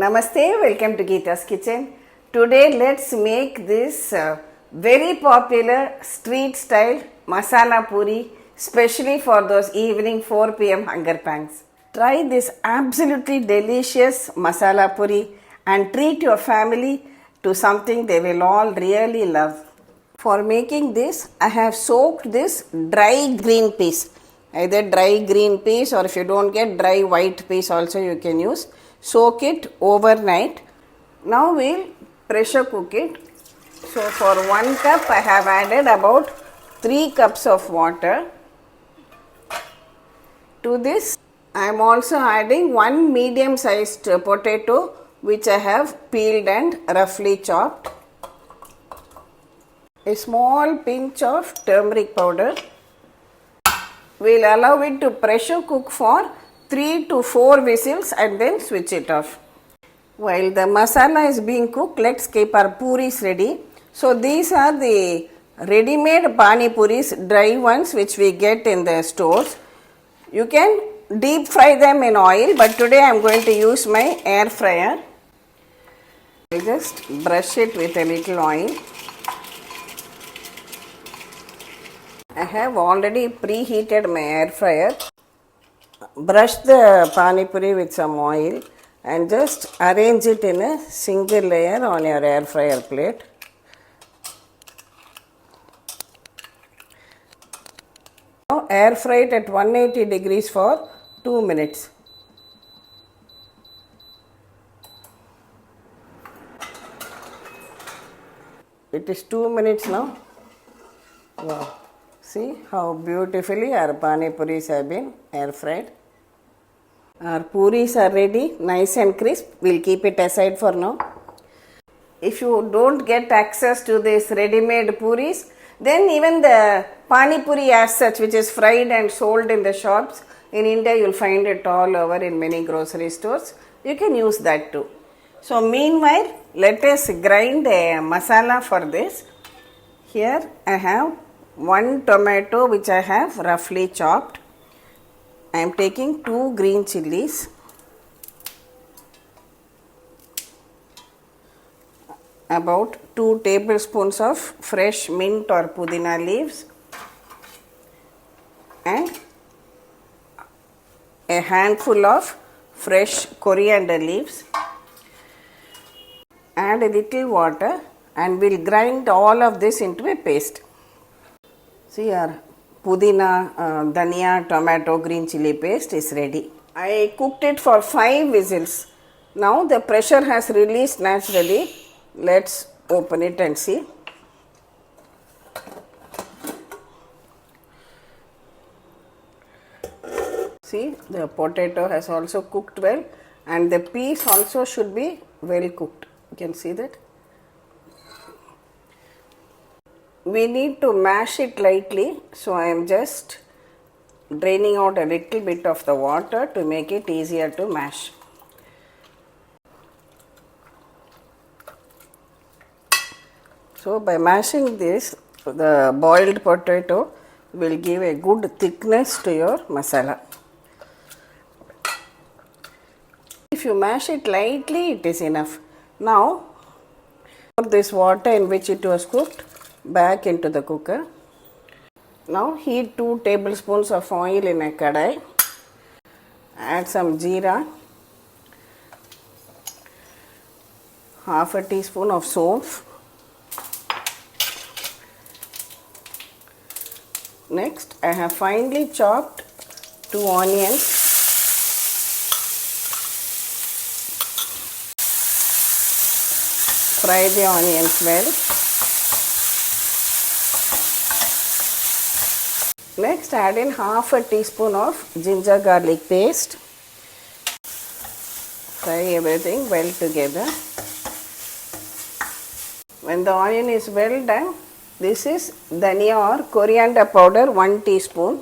Namaste, welcome to Gita's Kitchen. Today let's make this very popular street style Masala Poori, especially for those evening 4 p.m. hunger pangs. Try this absolutely delicious Masala Poori and treat your family to something they will all really love. For making this, I have soaked this dry green peas. Either dry green peas, or if you don't get dry white peas also you can use. Soak it overnight. Now we'll pressure cook it. So for 1 cup I have added about 3 cups of water. To this I am also adding 1 medium sized potato which I have peeled and roughly chopped. A small pinch of turmeric powder. We'll allow it to pressure cook for 3 to 4 whistles and then switch it off. While the masala is being cooked, let's keep our puris ready. So these are the ready-made pani puris, dry ones which we get in the stores. You can deep fry them in oil, but today I am going to use my air fryer. I just brush it with a little oil. I have already preheated my air fryer. Brush the pani puri with some oil and just arrange it in a single layer on your air fryer plate. Now air fry it at 180 degrees for 2 minutes. It is 2 minutes now. Wow. See how beautifully our pani puris have been air fried. Our puris are ready, nice and crisp. We'll keep it aside for now. If you don't get access to this ready-made puris, then even the pani puri as such, which is fried and sold in the shops, in India you'll find it all over in many grocery stores. You can use that too. So meanwhile, let us grind a masala for this. Here I have 1 tomato which I have roughly chopped. I am taking 2 green chillis, about 2 tablespoons of fresh mint or Pudina leaves, and a handful of fresh Coriander leaves. Add a little water and we'll grind all of this into a paste. See, our Pudina, dhania, tomato, green chilli paste is ready. I cooked it for 5 whistles. Now the pressure has released naturally. Let's open it and see. See, the potato has also cooked well and the peas also should be well cooked. You can see that. We need to mash it lightly, so I am just draining out a little bit of the water to make it easier to mash. So by mashing this, the boiled potato will give a good thickness to your masala. If you mash it lightly, it is enough. Now, pour this water in which it was cooked back into the cooker. Now heat 2 tablespoons of oil in a kadai. Add some jeera, half a teaspoon of saunf. Next I have finely chopped 2 onions. Fry the onions well. Next add in half a teaspoon of ginger garlic paste. Fry everything well together. When the onion is well done, this is dhania or coriander powder 1 teaspoon.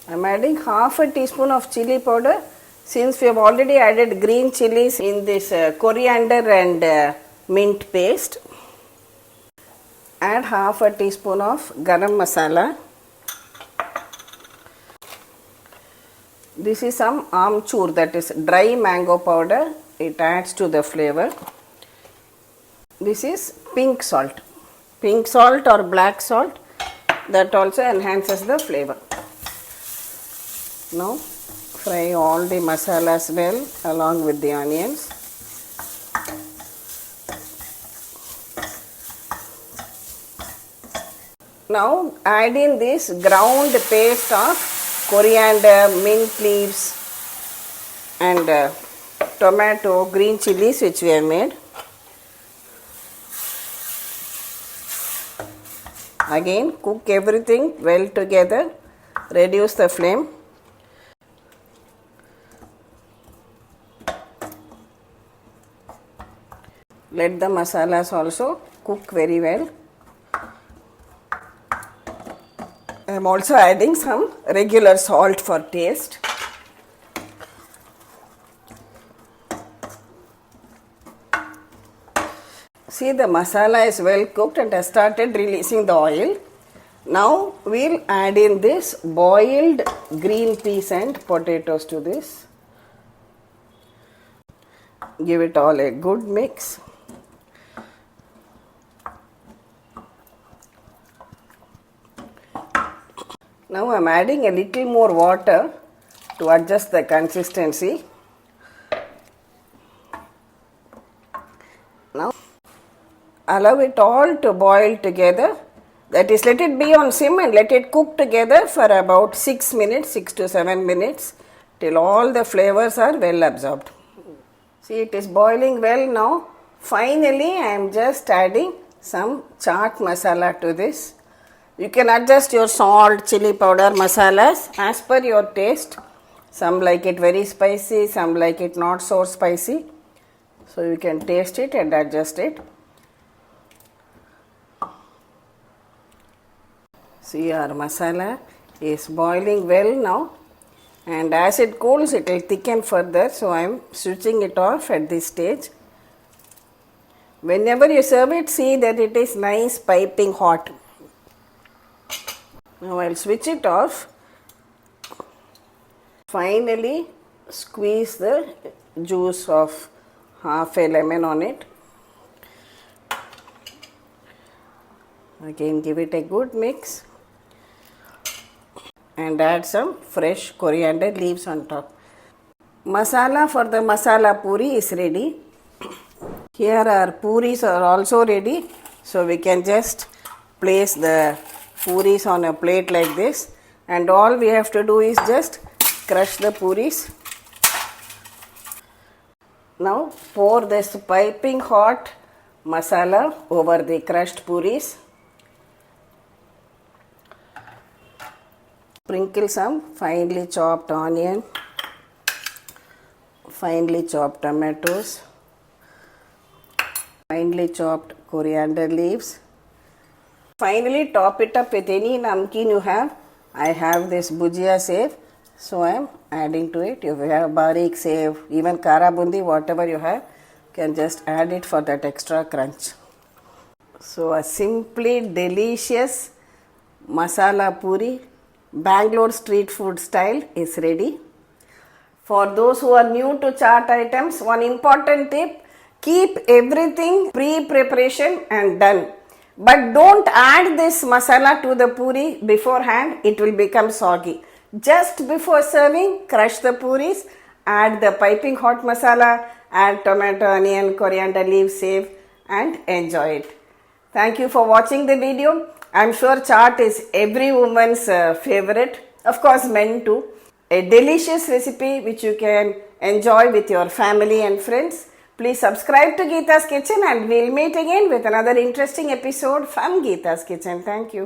I am adding half a teaspoon of chilli powder since we have already added green chillies in this coriander and mint paste. Add half a teaspoon of garam masala. This is some aamchr, that is dry mango powder. It adds to the flavor. This is pink salt or black salt, that also enhances the flavor. Now fry all the masalas well along with the onions. Now add in this ground paste of coriander, mint leaves and tomato, green chillies which we have made. Again cook everything well together, reduce the flame. Let the masalas also cook very well. I am also adding some regular salt for taste. See, the masala is well cooked and has started releasing the oil. Now we will add in this boiled green peas and potatoes to this. Give it all a good mix. Now I am adding a little more water to adjust the consistency. Now allow it all to boil together. That is, let it be on sim and let it cook together for about 6 to 7 minutes till all the flavors are well absorbed. See, it is boiling well now. Finally, I am just adding some chaat masala to this. You can adjust your salt, chilli powder, masalas as per your taste. Some like it very spicy, some like it not so spicy. So you can taste it and adjust it. See, our masala is boiling well now, and as it cools it will thicken further, so I am switching it off at this stage. Whenever you serve it, see that it is nice piping hot. Now I will switch it off. Finally squeeze the juice of half a lemon on it. Again give it a good mix and add some fresh coriander leaves on top. Masala for the masala puri is ready. Here our puris are also ready, so we can just place the puris on a plate like this, and all we have to do is just crush the puris. Now pour this piping hot masala over the crushed puris. Sprinkle some finely chopped onion, finely chopped tomatoes, finely chopped coriander leaves. Finally top it up with any namkeen you have. I have this bhujia sev, so I am adding to it. If you have barik sev, even kara bundi, whatever you have, you can just add it for that extra crunch. So a simply delicious masala puri, Bangalore street food style, is ready. For those who are new to chaat items, one important tip: keep everything pre-preparation and done. But don't add this masala to the puri beforehand, it will become soggy. Just before serving, crush the puris, add the piping hot masala, add tomato, onion, coriander leaves, save, and enjoy it. Thank you for watching the video. I am sure chaat is every woman's favorite, of course men too. A delicious recipe which you can enjoy with your family and friends. Please subscribe to Gita's Kitchen and we'll meet again with another interesting episode from Gita's Kitchen. Thank you.